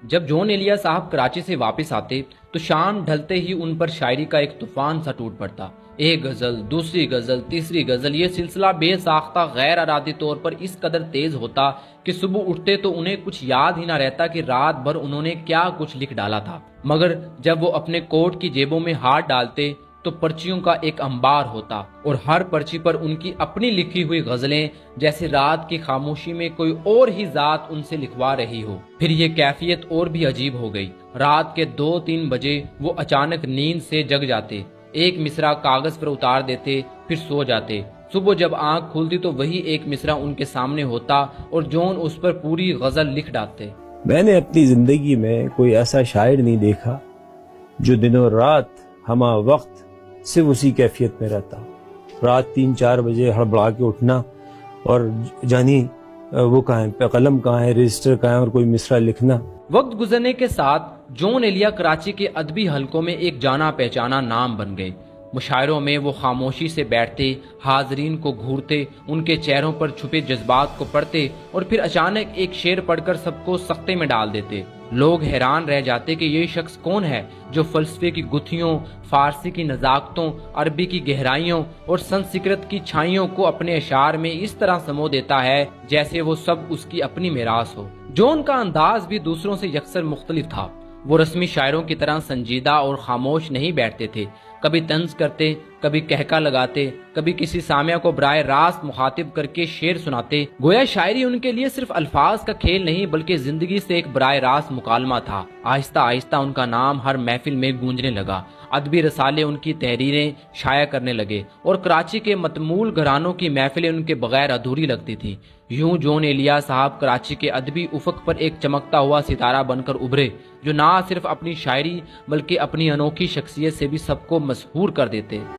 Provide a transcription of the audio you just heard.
جب جون ایلیا صاحب کراچی سے واپس آتے تو شام ڈھلتے ہی ان پر شاعری کا ایک طوفان سا ٹوٹ پڑتا۔ ایک غزل، دوسری غزل، تیسری غزل، یہ سلسلہ بے ساختہ غیر ارادی طور پر اس قدر تیز ہوتا کہ صبح اٹھتے تو انہیں کچھ یاد ہی نہ رہتا کہ رات بھر انہوں نے کیا کچھ لکھ ڈالا تھا۔ مگر جب وہ اپنے کوٹ کی جیبوں میں ہاتھ ڈالتے تو پرچیوں کا ایک انبار ہوتا اور ہر پرچی پر ان کی اپنی لکھی ہوئی غزلیں جیسے رات کی خاموشی میں کوئی اور ہی ذات ان سے لکھوا رہی ہو۔ پھر یہ کیفیت اور بھی عجیب ہو گئی۔ رات کے 2-3 بجے وہ اچانک نیند سے جگ جاتے، ایک مصرع کاغذ پر اتار دیتے، پھر سو جاتے۔ صبح جب آنکھ کھلتی تو وہی ایک مصرع ان کے سامنے ہوتا اور جون اس پر پوری غزل لکھ ڈالتے۔ میں نے اپنی زندگی میں کوئی ایسا شاعر نہیں دیکھا جو دنوں رات ہمہ وقت صرف اسی کیفیت میں رہتا۔ رات 3-4 بجے ہڑبڑا کے اٹھنا اور جانی وہ کہاں ہے، قلم کہاں ہے، رجسٹر کہاں ہے، اور کوئی مصرع لکھنا۔ وقت گزرنے کے ساتھ جون ایلیا کراچی کے ادبی حلقوں میں ایک جانا پہچانا نام بن گئے۔ مشاعروں میں وہ خاموشی سے بیٹھتے، حاضرین کو گھورتے، ان کے چہروں پر چھپے جذبات کو پڑھتے اور پھر اچانک ایک شعر پڑھ کر سب کو سختے میں ڈال دیتے۔ لوگ حیران رہ جاتے کہ یہ شخص کون ہے جو فلسفے کی گتھیوں، فارسی کی نزاکتوں، عربی کی گہرائیوں اور سنسکرت کی چھائیوں کو اپنے اشعار میں اس طرح سمو دیتا ہے جیسے وہ سب اس کی اپنی میراث ہو۔ جون کا انداز بھی دوسروں سے یکسر مختلف تھا۔ وہ رسمی شاعروں کی طرح سنجیدہ اور خاموش نہیں بیٹھتے تھے، کبھی طنز کرتے، کبھی کہکا لگاتے، کبھی کسی سامع کو براہ راست مخاطب کر کے شعر سناتے۔ گویا شاعری ان کے لیے صرف الفاظ کا کھیل نہیں بلکہ زندگی سے ایک براہ راست مکالمہ تھا۔ آہستہ آہستہ ان کا نام ہر محفل میں گونجنے لگا، ادبی رسالے ان کی تحریریں شائع کرنے لگے اور کراچی کے متمول گھرانوں کی محفلیں ان کے بغیر ادھوری لگتی تھیں۔ یوں جون ایلیا صاحب کراچی کے ادبی افق پر ایک چمکتا ہوا ستارہ بن کر ابھرے جو نہ صرف اپنی شاعری بلکہ اپنی انوکھی شخصیت سے بھی سب کو مسحور کر دیتے۔